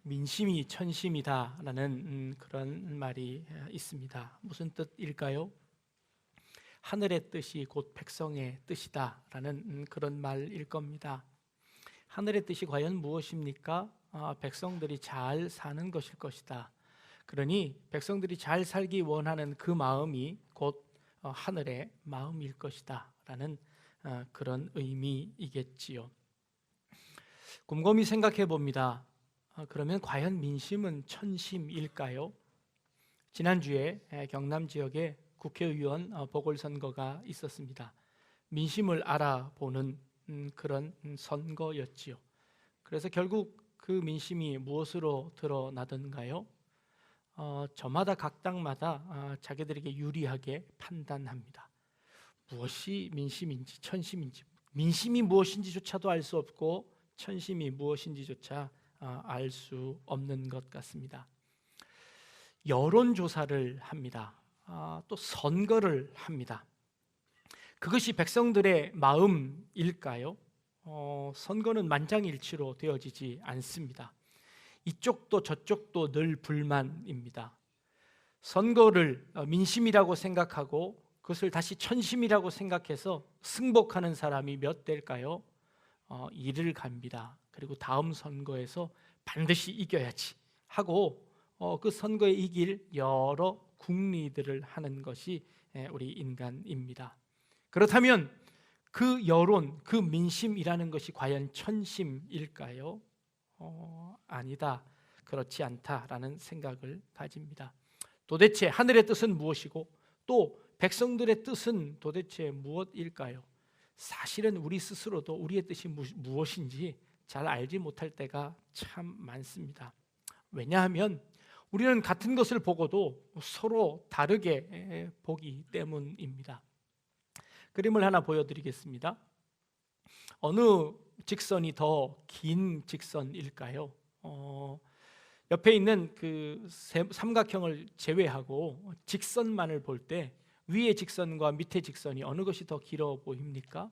민심이 천심이다라는 그런 말이 있습니다. 무슨 뜻일까요? 하늘의 뜻이 곧 백성의 뜻이다라는 그런 말일 겁니다. 하늘의 뜻이 과연 무엇입니까? 백성들이 잘 사는 것일 것이다. 그러니 백성들이 잘 살기 원하는 그 마음이 곧 하늘의 마음일 것이다 라는 그런 의미이겠지요. 곰곰이 생각해 봅니다. 그러면 과연 민심은 천심일까요? 지난주에 경남 지역에 국회의원 보궐선거가 있었습니다. 민심을 알아보는 그런 선거였지요. 그래서 결국 그 민심이 무엇으로 드러나던가요? 저마다 각 당마다 자기들에게 유리하게 판단합니다. 무엇이 민심인지 천심인지, 민심이 무엇인지조차도 알 수 없고 천심이 무엇인지조차 알 수 없는 것 같습니다. 여론조사를 합니다. 또 선거를 합니다. 그것이 백성들의 마음일까요? 선거는 만장일치로 되어지지 않습니다. 이쪽도 저쪽도 늘 불만입니다. 선거를 민심이라고 생각하고 그것을 다시 천심이라고 생각해서 승복하는 사람이 몇 대일까요? 이를 갑니다. 그리고 다음 선거에서 반드시 이겨야지 하고 그 선거에 이길 여러 궁리들을 하는 것이 우리 인간입니다. 그렇다면 그 여론, 그 민심이라는 것이 과연 천심일까요? 아니다, 그렇지 않다라는 생각을 가집니다. 도대체 하늘의 뜻은 무엇이고 또 백성들의 뜻은 도대체 무엇일까요? 사실은 우리 스스로도 우리의 뜻이 무엇인지 잘 알지 못할 때가 참 많습니다. 왜냐하면 우리는 같은 것을 보고도 서로 다르게 보기 때문입니다. 그림을 하나 보여드리겠습니다. 어느 직선이 더 긴 직선일까요? 옆에 있는 그 삼각형을 제외하고 직선만을 볼 때 위의 직선과 밑의 직선이 어느 것이 더 길어 보입니까?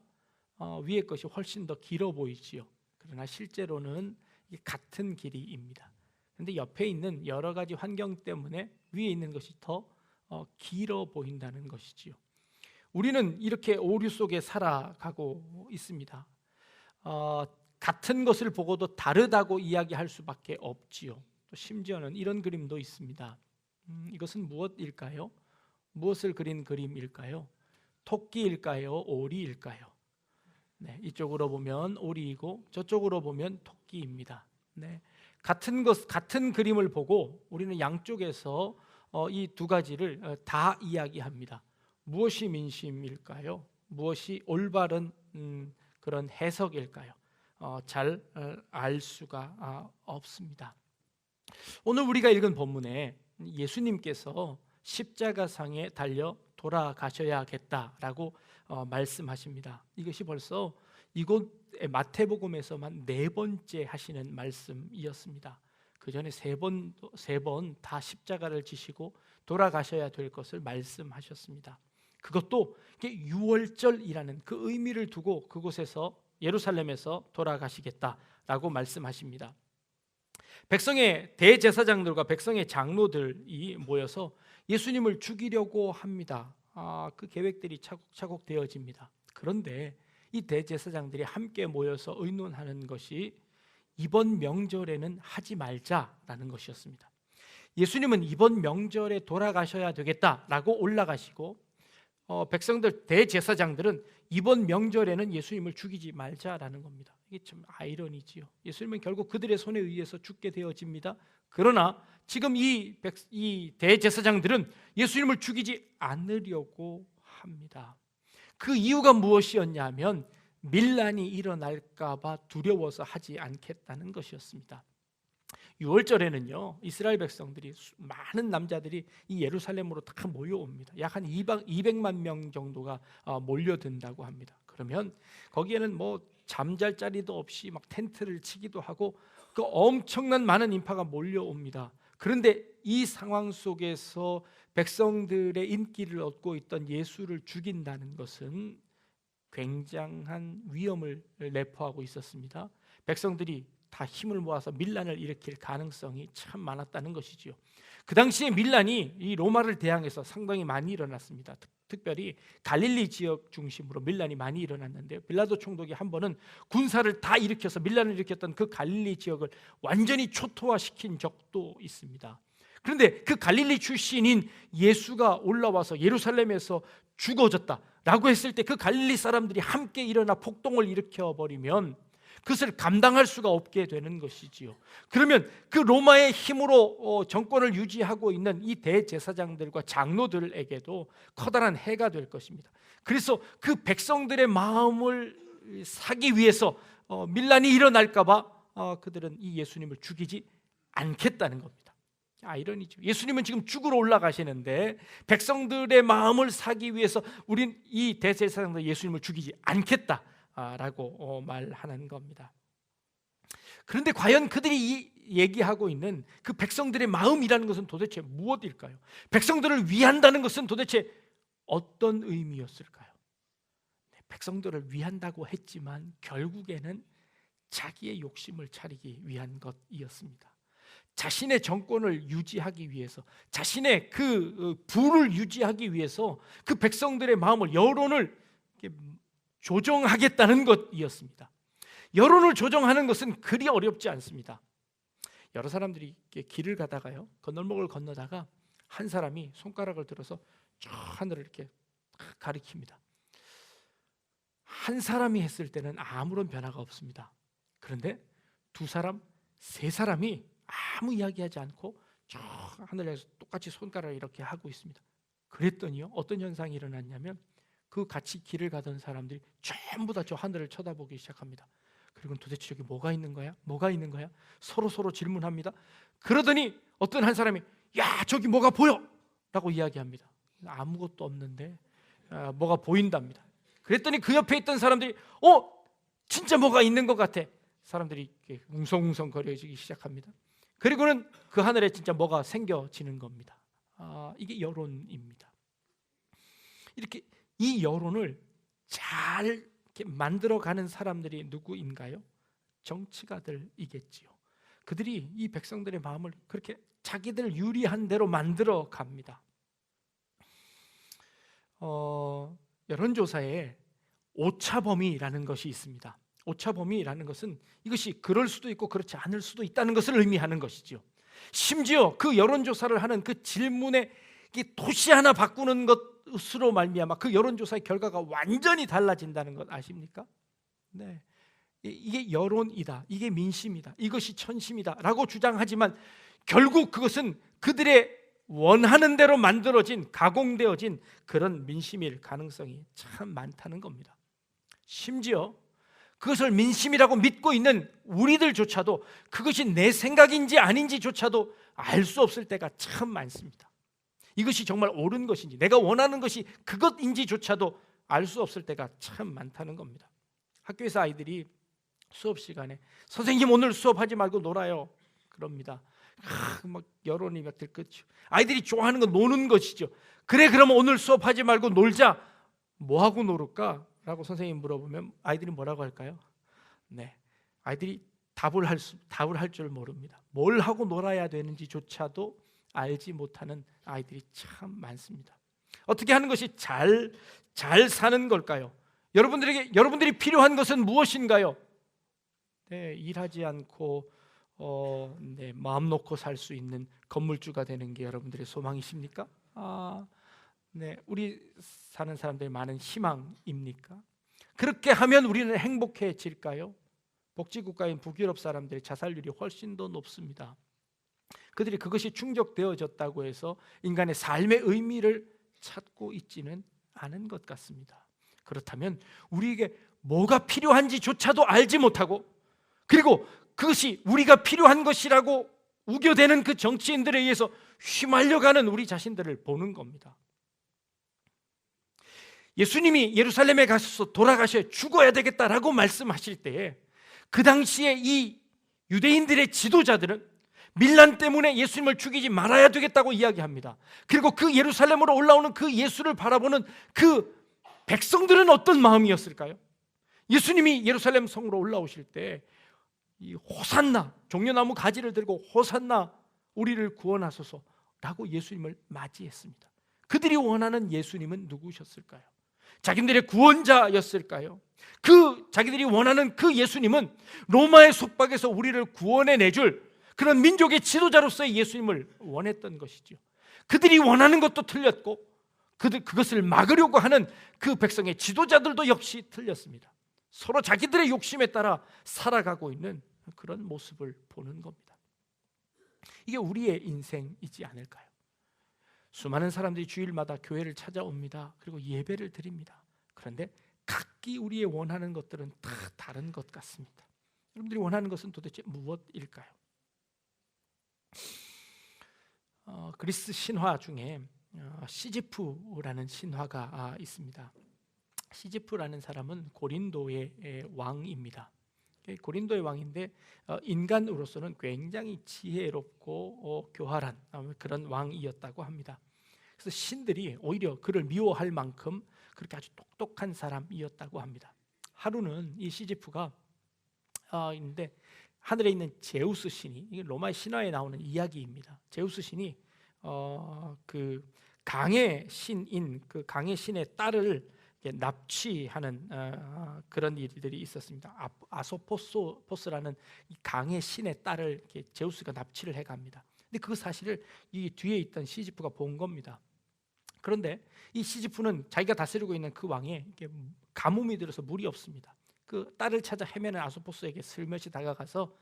위의 것이 훨씬 더 길어 보이지요. 그러나 실제로는 같은 길이입니다. 그런데 옆에 있는 여러 가지 환경 때문에 위에 있는 것이 더 길어 보인다는 것이지요. 우리는 이렇게 오류 속에 살아가고 있습니다. 같은 것을 보고도 다르다고 이야기할 수밖에 없지요. 또 심지어는 이런 그림도 있습니다. 이것은 무엇일까요? 무엇을 그린 그림일까요? 토끼일까요? 오리일까요? 네, 이쪽으로 보면 오리이고 저쪽으로 보면 토끼입니다. 네, 같은 그림을 보고 우리는 양쪽에서 이 두 가지를 다 이야기합니다. 무엇이 민심일까요? 무엇이 올바른 그런 해석일까요? 잘 알 수가 없습니다. 오늘 우리가 읽은 본문에 예수님께서 십자가상에 달려 돌아가셔야겠다라고 말씀하십니다. 이것이 벌써 이곳 마태복음에서만 4번째 하시는 말씀이었습니다. 그 전에 세 번 다 십자가를 지시고 돌아가셔야 될 것을 말씀하셨습니다. 그것도 유월절이라는 그 의미를 두고 그곳에서 예루살렘에서 돌아가시겠다라고 말씀하십니다. 백성의 대제사장들과 백성의 장로들이 모여서 예수님을 죽이려고 합니다. 그 계획들이 차곡차곡 되어집니다. 그런데 이 대제사장들이 함께 모여서 의논하는 것이 이번 명절에는 하지 말자라는 것이었습니다. 예수님은 이번 명절에 돌아가셔야 되겠다라고 올라가시고 백성들 대제사장들은 이번 명절에는 예수님을 죽이지 말자라는 겁니다. 이게 참 아이러니지요. 예수님은 결국 그들의 손에 의해서 죽게 되어집니다. 그러나 지금 이 대제사장들은 예수님을 죽이지 않으려고 합니다. 그 이유가 무엇이었냐면 밀란이 일어날까 봐 두려워서 하지 않겠다는 것이었습니다. 6월절에는요 이스라엘 백성들이 많은 남자들이 이 예루살렘으로 다 몰려옵니다. 약 한 200만 명 정도가 몰려든다고 합니다. 그러면 거기에는 뭐 잠잘 자리도 없이 막 텐트를 치기도 하고 그 엄청난 많은 인파가 몰려옵니다. 그런데 이 상황 속에서 백성들의 인기를 얻고 있던 예수를 죽인다는 것은 굉장한 위험을 내포하고 있었습니다. 백성들이 다 힘을 모아서 밀란을 일으킬 가능성이 참 많았다는 것이지요. 그 당시에 밀란이 이 로마를 대항해서 상당히 많이 일어났습니다. 특별히 갈릴리 지역 중심으로 밀란이 많이 일어났는데요. 빌라도 총독이 한 번은 군사를 다 일으켜서 밀란을 일으켰던 그 갈릴리 지역을 완전히 초토화시킨 적도 있습니다. 그런데 그 갈릴리 출신인 예수가 올라와서 예루살렘에서 죽어졌다라고 했을 때 그 갈릴리 사람들이 함께 일어나 폭동을 일으켜버리면 그것을 감당할 수가 없게 되는 것이지요. 그러면 그 로마의 힘으로 정권을 유지하고 있는 이 대제사장들과 장로들에게도 커다란 해가 될 것입니다. 그래서 그 백성들의 마음을 사기 위해서 밀란이 일어날까 봐 그들은 이 예수님을 죽이지 않겠다는 겁니다. 아이러니죠. 예수님은 지금 죽으러 올라가시는데 백성들의 마음을 사기 위해서 우린 이 대제사장들 예수님을 죽이지 않겠다라고 말하는 겁니다. 그런데 과연 그들이 얘기하고 있는 그 백성들의 마음이라는 것은 도대체 무엇일까요? 백성들을 위한다는 것은 도대체 어떤 의미였을까요? 백성들을 위한다고 했지만 결국에는 자기의 욕심을 차리기 위한 것이었습니다. 자신의 정권을 유지하기 위해서, 자신의 그 부를 유지하기 위해서 그 백성들의 마음을, 여론을 조정하겠다는 것이었습니다. 여론을 조정하는 것은 그리 어렵지 않습니다. 여러 사람들이 길을 가다가요, 건널목을 건너다가 한 사람이 손가락을 들어서 저 하늘을 이렇게 가리킵니다. 한 사람이 했을 때는 아무런 변화가 없습니다. 그런데 두 사람, 세 사람이 아무 이야기하지 않고 저 하늘에서 똑같이 손가락을 이렇게 하고 있습니다. 그랬더니요, 어떤 현상이 일어났냐면 그 같이 길을 가던 사람들이 전부 다 저 하늘을 쳐다보기 시작합니다. 그리고 도대체 저기 뭐가 있는 거야? 뭐가 있는 거야? 서로 질문합니다. 그러더니 어떤 한 사람이 야, 저기 뭐가 보여? 라고 이야기합니다. 아무것도 없는데 뭐가 보인답니다. 그랬더니 그 옆에 있던 사람들이 진짜 뭐가 있는 것 같아. 사람들이 웅성웅성 거려지기 시작합니다. 그리고는 그 하늘에 진짜 뭐가 생겨지는 겁니다. 이게 여론입니다. 이렇게 이 여론을 잘 이렇게 만들어가는 사람들이 누구인가요? 정치가들이겠지요. 그들이 이 백성들의 마음을 그렇게 자기들 유리한 대로 만들어 갑니다. 여론조사에 오차범위라는 것이 있습니다. 오차범위라는 것은 이것이 그럴 수도 있고 그렇지 않을 수도 있다는 것을 의미하는 것이죠. 심지어 그 여론조사를 하는 그 질문에 토시 하나 바꾸는 것으로 말미암아 그 여론조사의 결과가 완전히 달라진다는 것 아십니까? 네, 이게 여론이다, 이게 민심이다, 이것이 천심이다 라고 주장하지만 결국 그것은 그들의 원하는 대로 만들어진, 가공되어진 그런 민심일 가능성이 참 많다는 겁니다. 심지어 그것을 민심이라고 믿고 있는 우리들조차도 그것이 내 생각인지 아닌지조차도 알 수 없을 때가 참 많습니다. 이것이 정말 옳은 것인지, 내가 원하는 것이 그것인지조차도 알 수 없을 때가 참 많다는 겁니다. 학교에서 아이들이 수업 시간에 선생님 오늘 수업하지 말고 놀아요 그럽니다. 막 여론이 막 들끓죠. 아이들이 좋아하는 건 노는 것이죠. 그래, 그러면 오늘 수업하지 말고 놀자. 뭐 하고 놀을까? 라고 선생님이 물어보면 아이들이 뭐라고 할까요? 네, 아이들이 답을 할 줄 모릅니다. 뭘 하고 놀아야 되는지조차도 알지 못하는 아이들이 참 많습니다. 어떻게 하는 것이 잘 사는 걸까요? 여러분들이 필요한 것은 무엇인가요? 네, 일하지 않고 마음 놓고 살 수 있는 건물주가 되는 게 여러분들의 소망이십니까? 네, 우리 사는 사람들이 많은 희망입니까? 그렇게 하면 우리는 행복해질까요? 복지국가인 북유럽 사람들의 자살률이 훨씬 더 높습니다. 그들이 그것이 충족되어졌다고 해서 인간의 삶의 의미를 찾고 있지는 않은 것 같습니다. 그렇다면 우리에게 뭐가 필요한지조차도 알지 못하고, 그리고 그것이 우리가 필요한 것이라고 우겨대는 그 정치인들에 의해서 휘말려가는 우리 자신들을 보는 겁니다. 예수님이 예루살렘에 가셔서 돌아가셔야 죽어야 되겠다라고 말씀하실 때에 그 당시에 이 유대인들의 지도자들은 밀란 때문에 예수님을 죽이지 말아야 되겠다고 이야기합니다. 그리고 그 예루살렘으로 올라오는 그 예수를 바라보는 그 백성들은 어떤 마음이었을까요? 예수님이 예루살렘 성으로 올라오실 때 이 호산나, 종려나무 가지를 들고 호산나 우리를 구원하소서라고 예수님을 맞이했습니다. 그들이 원하는 예수님은 누구셨을까요? 자기들의 구원자였을까요? 자기들이 원하는 그 예수님은 로마의 속박에서 우리를 구원해 내줄 그런 민족의 지도자로서의 예수님을 원했던 것이죠. 그들이 원하는 것도 틀렸고 그것을 막으려고 하는 그 백성의 지도자들도 역시 틀렸습니다. 서로 자기들의 욕심에 따라 살아가고 있는 그런 모습을 보는 겁니다. 이게 우리의 인생이지 않을까요? 수많은 사람들이 주일마다 교회를 찾아옵니다. 그리고 예배를 드립니다. 그런데 각기 우리의 원하는 것들은 다 다른 것 같습니다. 여러분들이 원하는 것은 도대체 무엇일까요? 그리스 신화 중에 시지프라는 신화가 있습니다. 시지프라는 사람은 고린도의 왕입니다. 고린도의 왕인데 인간으로서는 굉장히 지혜롭고 교활한 그런 왕이었다고 합니다. 그래서 신들이 오히려 그를 미워할 만큼 그렇게 아주 똑똑한 사람이었다고 합니다. 하루는 이 시지프가 있는데 하늘에 있는 제우스 신이, 이게 로마의 신화에 나오는 이야기입니다. 제우스 신이 그 강의 신인 그 강의 신의 딸을 납치하는 그런 일들이 있었습니다. 아소포스라는 이 강의 신의 딸을 제우스가 납치를 해갑니다. 근데 그 사실을 이 뒤에 있던 시지프가 본 겁니다. 그런데 이 시지프는 자기가 다스리고 있는 그 왕에 가뭄이 들어서 물이 없습니다. 그 딸을 찾아 헤매는 아소포스에게 슬며시 다가가서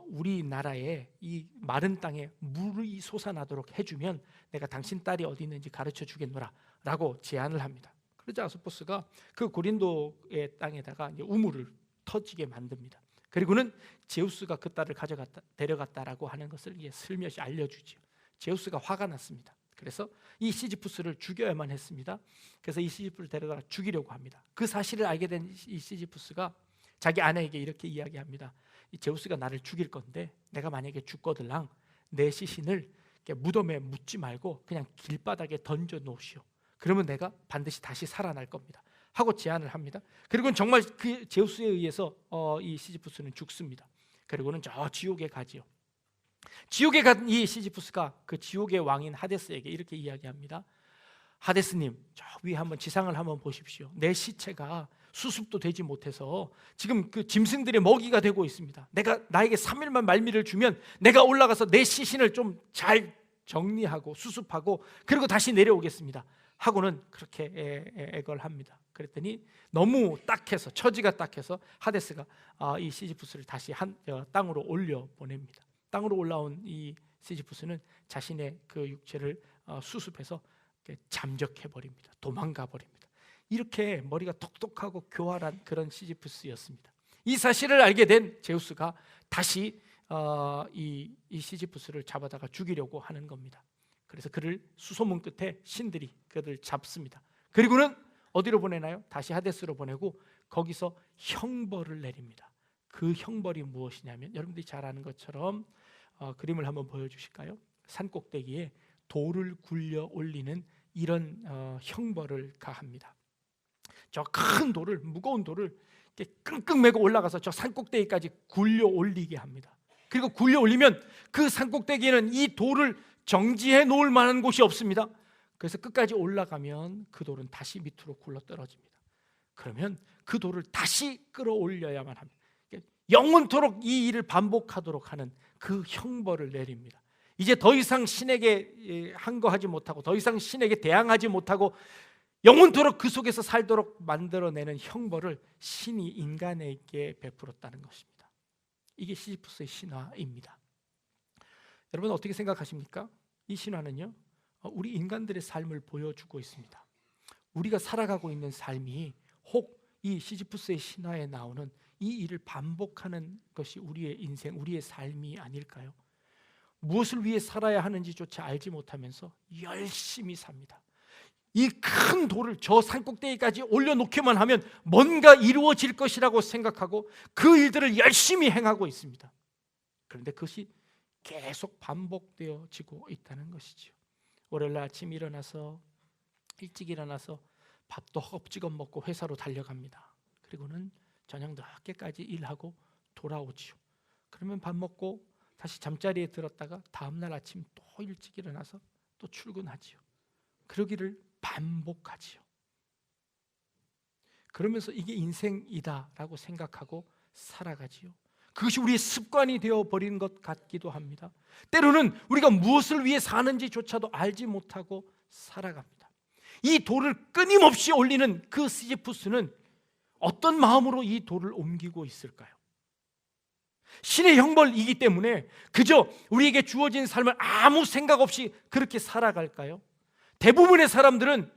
우리나라에 이 마른 땅에 물이 솟아나도록 해주면 내가 당신 딸이 어디 있는지 가르쳐 주겠노라 라고 제안을 합니다. 그러자 아소포스가 그 고린도의 땅에다가 이제 우물을 터지게 만듭니다. 그리고는 제우스가 그 딸을 데려갔다라고 하는 것을 슬며시 알려주죠. 제우스가 화가 났습니다. 그래서 이 시지푸스를 죽여야만 했습니다. 그래서 이 시지푸스를 데려다가 죽이려고 합니다. 그 사실을 알게 된 이 시지푸스가 자기 아내에게 이렇게 이야기합니다. 이 제우스가 나를 죽일 건데 내가 만약에 죽거들랑 내 시신을 무덤에 묻지 말고 그냥 길바닥에 던져 놓으시오. 그러면 내가 반드시 다시 살아날 겁니다 하고 제안을 합니다. 그리고는 정말 그 제우스에 의해서 이 시지푸스는 죽습니다. 그리고는 저 지옥에 가지요. 지옥에 간 이 시지푸스가 그 지옥의 왕인 하데스에게 이렇게 이야기합니다. 하데스님, 저 위에 한번 지상을 한번 보십시오. 내 시체가 수습도 되지 못해서 지금 그 짐승들의 먹이가 되고 있습니다. 나에게 3일만 말미를 주면 내가 올라가서 내 시신을 좀 잘 정리하고 수습하고 그리고 다시 내려오겠습니다 하고는 그렇게 애걸합니다. 그랬더니 너무 딱해서 처지가 딱해서 하데스가 이 시지푸스를 다시 땅으로 올려 보냅니다. 땅으로 올라온 이 시지푸스는 자신의 그 육체를 수습해서 잠적해 버립니다. 도망가 버립니다. 이렇게 머리가 똑똑하고 교활한 그런 시지푸스였습니다. 이 사실을 알게 된 제우스가 다시 이 시지푸스를 잡아다가 죽이려고 하는 겁니다. 그래서 그를 수소문 끝에 신들이 그를 잡습니다. 그리고는 어디로 보내나요? 다시 하데스로 보내고 거기서 형벌을 내립니다. 그 형벌이 무엇이냐면 여러분들이 잘 아는 것처럼 그림을 한번 보여주실까요? 산꼭대기에 돌을 굴려 올리는 이런 형벌을 가합니다. 저 큰 돌을, 무거운 돌을 끙끙 메고 올라가서 저 산꼭대기까지 굴려 올리게 합니다. 그리고 굴려 올리면 그 산꼭대기에는 이 돌을 정지해 놓을 만한 곳이 없습니다. 그래서 끝까지 올라가면 그 돌은 다시 밑으로 굴러 떨어집니다. 그러면 그 돌을 다시 끌어올려야만 합니다. 영원토록 이 일을 반복하도록 하는 그 형벌을 내립니다. 이제 더 이상 신에게 항거하지 못하고 더 이상 신에게 대항하지 못하고 영원토록 그 속에서 살도록 만들어내는 형벌을 신이 인간에게 베풀었다는 것입니다. 이게 시지푸스의 신화입니다. 여러분 어떻게 생각하십니까? 이 신화는요 우리 인간들의 삶을 보여주고 있습니다. 우리가 살아가고 있는 삶이 혹 이 시지푸스의 신화에 나오는 이 일을 반복하는 것이 우리의 인생, 우리의 삶이 아닐까요? 무엇을 위해 살아야 하는지조차 알지 못하면서 열심히 삽니다. 이 큰 돌을 저 산꼭대기까지 올려놓기만 하면 뭔가 이루어질 것이라고 생각하고 그 일들을 열심히 행하고 있습니다. 그런데 그것이 계속 반복되어지고 있다는 것이죠. 월요일 아침 일찍 일어나서 밥도 허겁지겁 먹고 회사로 달려갑니다. 그리고는 저녁 늦게까지 일하고 돌아오지요. 그러면 밥 먹고 다시 잠자리에 들었다가 다음날 아침 또 일찍 일어나서 또 출근하지요. 그러기를 반복하지요. 그러면서 이게 인생이다라고 생각하고 살아가지요. 그것이 우리의 습관이 되어버린 것 같기도 합니다. 때로는 우리가 무엇을 위해 사는지조차도 알지 못하고 살아갑니다. 이 돌을 끊임없이 올리는 그 시지푸스는 어떤 마음으로 이 돌을 옮기고 있을까요? 신의 형벌이기 때문에 그저 우리에게 주어진 삶을 아무 생각 없이 그렇게 살아갈까요? 대부분의 사람들은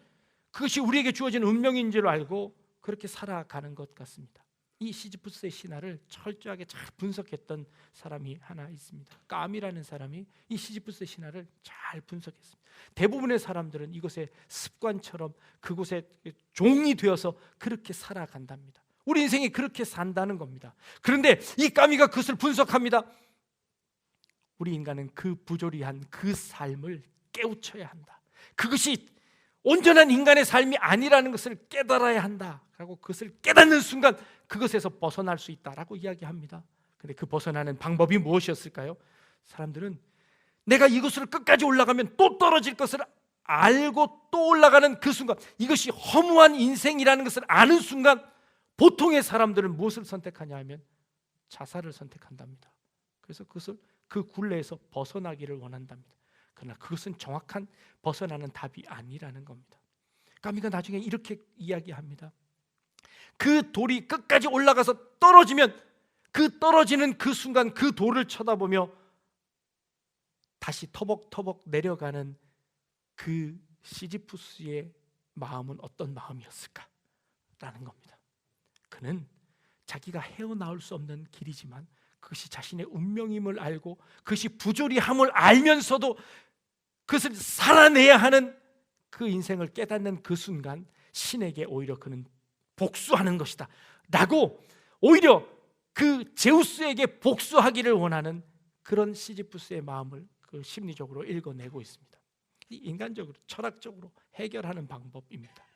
그것이 우리에게 주어진 운명인 줄 알고 그렇게 살아가는 것 같습니다. 이 시지푸스의 신화를 철저하게 잘 분석했던 사람이 하나 있습니다. 까미라는 사람이 이 시지푸스의 신화를 잘 분석했습니다. 대부분의 사람들은 이것의 습관처럼 그곳에 종이 되어서 그렇게 살아간답니다. 우리 인생이 그렇게 산다는 겁니다. 그런데 이 까미가 그것을 분석합니다. 우리 인간은 그 부조리한 그 삶을 깨우쳐야 한다. 그것이 온전한 인간의 삶이 아니라는 것을 깨달아야 한다라고 그것을 깨닫는 순간 그것에서 벗어날 수 있다라고 이야기합니다. 그런데 그 벗어나는 방법이 무엇이었을까요? 사람들은 내가 이곳으로 끝까지 올라가면 또 떨어질 것을 알고 또 올라가는 그 순간, 이것이 허무한 인생이라는 것을 아는 순간 보통의 사람들은 무엇을 선택하냐 하면 자살을 선택한답니다. 그래서 그것을 그 굴레에서 벗어나기를 원한답니다. 그러나 그것은 정확한 벗어나는 답이 아니라는 겁니다. 까미가 나중에 이렇게 이야기합니다. 그 돌이 끝까지 올라가서 떨어지면 그 떨어지는 그 순간 그 돌을 쳐다보며 다시 터벅터벅 내려가는 그 시지푸스의 마음은 어떤 마음이었을까라는 겁니다. 그는 자기가 헤어나올 수 없는 길이지만 그것이 자신의 운명임을 알고 그것이 부조리함을 알면서도 그것을 살아내야 하는 그 인생을 깨닫는 그 순간 신에게 오히려 그는 복수하는 것이다 라고 오히려 그 제우스에게 복수하기를 원하는 그런 시지푸스의 마음을 그 심리적으로 읽어내고 있습니다. 인간적으로 철학적으로 해결하는 방법입니다.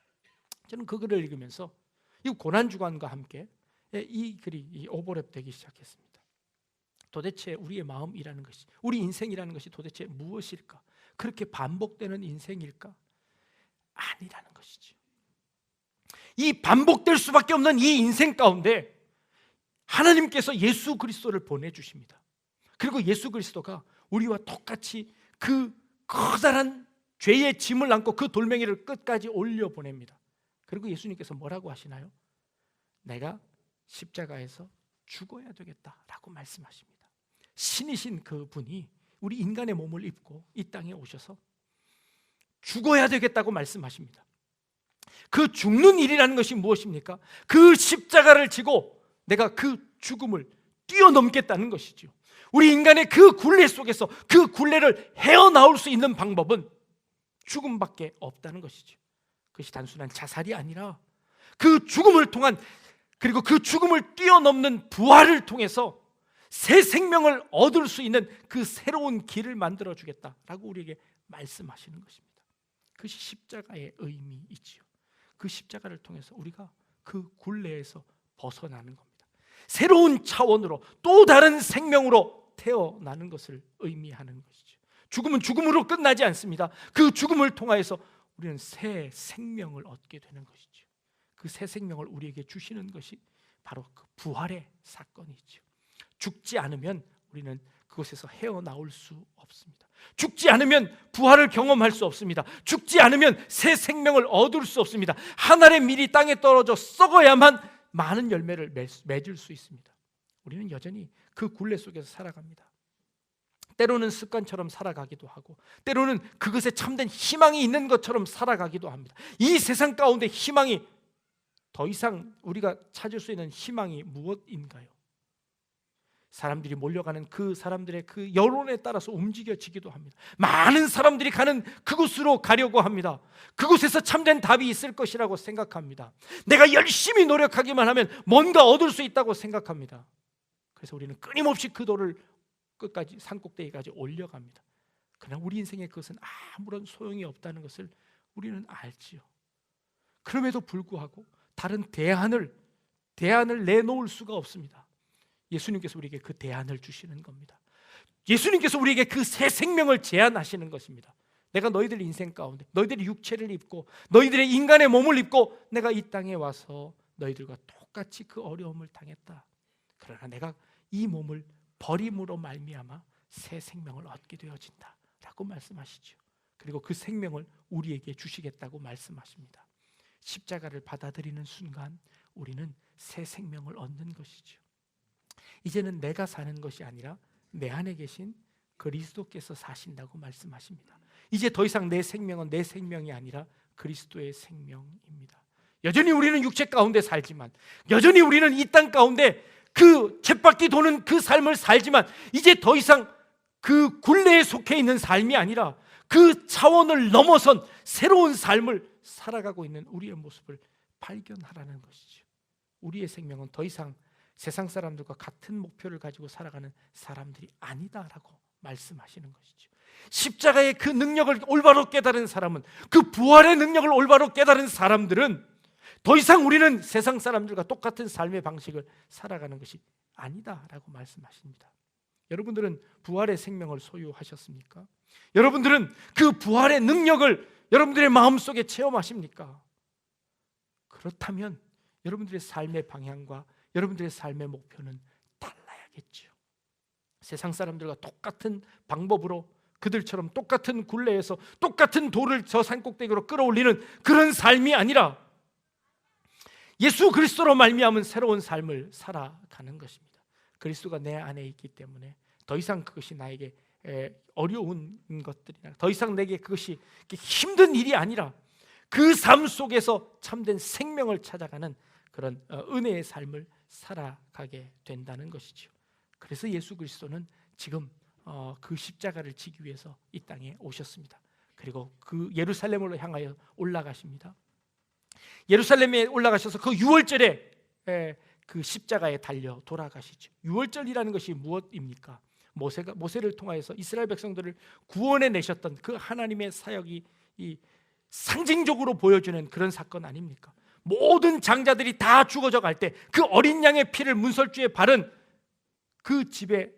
저는 그 글을 읽으면서 이 고난주간과 함께 이 글이 오버랩되기 시작했습니다. 도대체 우리의 마음이라는 것이, 우리 인생이라는 것이 도대체 무엇일까? 그렇게 반복되는 인생일까? 아니라는 것이죠. 이 반복될 수밖에 없는 이 인생 가운데 하나님께서 예수 그리스도를 보내주십니다. 그리고 예수 그리스도가 우리와 똑같이 그 커다란 죄의 짐을 안고 그 돌멩이를 끝까지 올려보냅니다. 그리고 예수님께서 뭐라고 하시나요? 내가 십자가에서 죽어야 되겠다라고 말씀하십니다. 신이신 그분이 우리 인간의 몸을 입고 이 땅에 오셔서 죽어야 되겠다고 말씀하십니다. 그 죽는 일이라는 것이 무엇입니까? 그 십자가를 지고 내가 그 죽음을 뛰어넘겠다는 것이죠. 우리 인간의 그 굴레 속에서 그 굴레를 헤어나올 수 있는 방법은 죽음밖에 없다는 것이죠. 그것이 단순한 자살이 아니라 그 죽음을 통한, 그리고 그 죽음을 뛰어넘는 부활을 통해서 새 생명을 얻을 수 있는 그 새로운 길을 만들어 주겠다라고 우리에게 말씀하시는 것입니다. 그것이 십자가의 의미이지요. 그 십자가를 통해서 우리가 그 굴레에서 벗어나는 겁니다. 새로운 차원으로 또 다른 생명으로 태어나는 것을 의미하는 것이죠. 죽음은 죽음으로 끝나지 않습니다. 그 죽음을 통하여서 우리는 새 생명을 얻게 되는 것이죠. 그 새 생명을 우리에게 주시는 것이 바로 그 부활의 사건이죠. 죽지 않으면 우리는 그곳에서 헤어나올 수 없습니다. 죽지 않으면 부활을 경험할 수 없습니다. 죽지 않으면 새 생명을 얻을 수 없습니다. 한 알의 밀이 땅에 떨어져 썩어야만 많은 열매를 맺을 수 있습니다. 우리는 여전히 그 굴레 속에서 살아갑니다. 때로는 습관처럼 살아가기도 하고 때로는 그것에 참된 희망이 있는 것처럼 살아가기도 합니다. 이 세상 가운데 희망이 더 이상 우리가 찾을 수 있는 희망이 무엇인가요? 사람들이 몰려가는 그 사람들의 그 여론에 따라서 움직여지기도 합니다. 많은 사람들이 가는 그곳으로 가려고 합니다. 그곳에서 참된 답이 있을 것이라고 생각합니다. 내가 열심히 노력하기만 하면 뭔가 얻을 수 있다고 생각합니다. 그래서 우리는 끊임없이 그 돌을 끝까지 산꼭대기까지 올려갑니다. 그러나 우리 인생에 그것은 아무런 소용이 없다는 것을 우리는 알지요. 그럼에도 불구하고 다른 대안을 내놓을 수가 없습니다. 예수님께서 우리에게 그 대안을 주시는 겁니다. 예수님께서 우리에게 그 새 생명을 제안하시는 것입니다. 내가 너희들 인생 가운데 너희들의 육체를 입고 너희들의 인간의 몸을 입고 내가 이 땅에 와서 너희들과 똑같이 그 어려움을 당했다. 그러나 내가 이 몸을 버림으로 말미암아 새 생명을 얻게 되어진다 라고 말씀하시죠. 그리고 그 생명을 우리에게 주시겠다고 말씀하십니다. 십자가를 받아들이는 순간 우리는 새 생명을 얻는 것이죠. 이제는 내가 사는 것이 아니라 내 안에 계신 그리스도께서 사신다고 말씀하십니다. 이제 더 이상 내 생명은 내 생명이 아니라 그리스도의 생명입니다. 여전히 우리는 육체 가운데 살지만, 여전히 우리는 이 땅 가운데 그 쳇바퀴 도는 그 삶을 살지만, 이제 더 이상 그 굴레에 속해 있는 삶이 아니라 그 차원을 넘어선 새로운 삶을 살아가고 있는 우리의 모습을 발견하라는 것이죠. 우리의 생명은 더 이상 세상 사람들과 같은 목표를 가지고 살아가는 사람들이 아니다라고 말씀하시는 것이죠. 십자가의 그 능력을 올바로 깨달은 사람은, 그 부활의 능력을 올바로 깨달은 사람들은 더 이상 우리는 세상 사람들과 똑같은 삶의 방식을 살아가는 것이 아니다라고 말씀하십니다. 여러분들은 부활의 생명을 소유하셨습니까? 여러분들은 그 부활의 능력을 여러분들의 마음속에 체험하십니까? 그렇다면 여러분들의 삶의 방향과 여러분들의 삶의 목표는 달라야겠죠. 세상 사람들과 똑같은 방법으로 그들처럼 똑같은 굴레에서 똑같은 돌을 저 산꼭대기로 끌어올리는 그런 삶이 아니라 예수 그리스도로 말미암은 새로운 삶을 살아가는 것입니다. 그리스도가 내 안에 있기 때문에 더 이상 그것이 나에게 어려운 것들이나 더 이상 내게 그것이 힘든 일이 아니라 그 삶 속에서 참된 생명을 찾아가는 그런 은혜의 삶을 살아가게 된다는 것이죠. 그래서 예수 그리스도는 지금 그 십자가를 지기 위해서 이 땅에 오셨습니다. 그리고 그 예루살렘으로 향하여 올라가십니다. 예루살렘에 올라가셔서 그 유월절에 그 십자가에 달려 돌아가시죠. 유월절이라는 것이 무엇입니까? 모세를 통하여서 이스라엘 백성들을 구원해 내셨던 그 하나님의 사역이 이 상징적으로 보여주는 그런 사건 아닙니까? 모든 장자들이 다 죽어져 갈 때 그 어린 양의 피를 문설주에 바른 그 집에는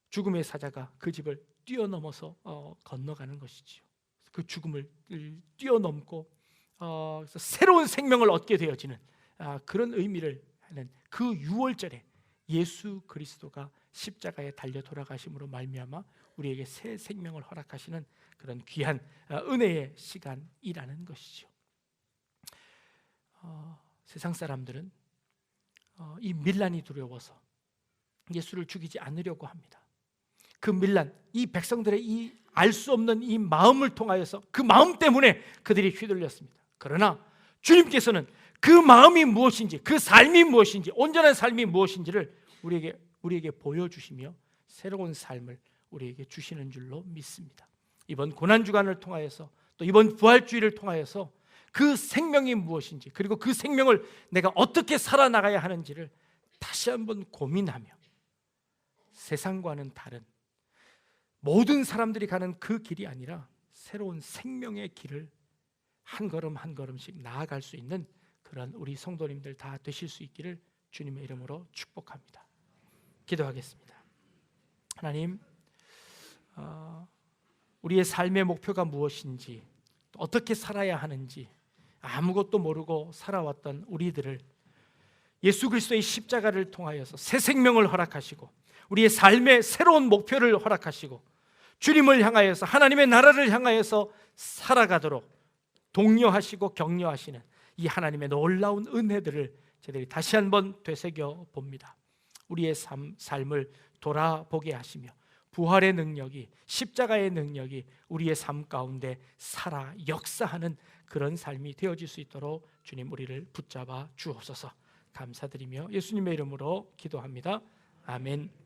죽음의 사자가 그 집을 뛰어넘어서 건너가는 것이지요. 그 죽음을 뛰어넘고 새로운 생명을 얻게 되어지는 그런 의미를 하는 그 유월절에 예수 그리스도가 십자가에 달려 돌아가심으로 말미암아 우리에게 새 생명을 허락하시는 그런 귀한 은혜의 시간이라는 것이죠. 세상 사람들은 이 밀란이 두려워서 예수를 죽이지 않으려고 합니다. 그 밀란, 이 백성들의 이 알 수 없는 이 마음을 통하여서 그 마음 때문에 그들이 휘둘렸습니다. 그러나 주님께서는 그 마음이 무엇인지, 그 삶이 무엇인지, 온전한 삶이 무엇인지를 우리에게 보여주시며 새로운 삶을 우리에게 주시는 줄로 믿습니다. 이번 고난주간을 통하여서 또 이번 부활주의를 통하여서 그 생명이 무엇인지, 그리고 그 생명을 내가 어떻게 살아나가야 하는지를 다시 한번 고민하며 세상과는 다른 모든 사람들이 가는 그 길이 아니라 새로운 생명의 길을 한 걸음 한 걸음씩 나아갈 수 있는 그런 우리 성도님들 다 되실 수 있기를 주님의 이름으로 축복합니다. 기도하겠습니다. 하나님, 우리의 삶의 목표가 무엇인지, 어떻게 살아야 하는지 아무것도 모르고 살아왔던 우리들을 예수 그리스도의 십자가를 통하여서 새 생명을 허락하시고 우리의 삶의 새로운 목표를 허락하시고 주님을 향하여서 하나님의 나라를 향하여서 살아가도록 독려하시고 격려하시는 이 하나님의 놀라운 은혜들을 저희들이 다시 한번 되새겨 봅니다. 우리의 삶을 돌아보게 하시며 부활의 능력이, 십자가의 능력이 우리의 삶 가운데 살아 역사하는 그런 삶이 되어질 수 있도록 주님 우리를 붙잡아 주옵소서. 감사드리며 예수님의 이름으로 기도합니다. 아멘.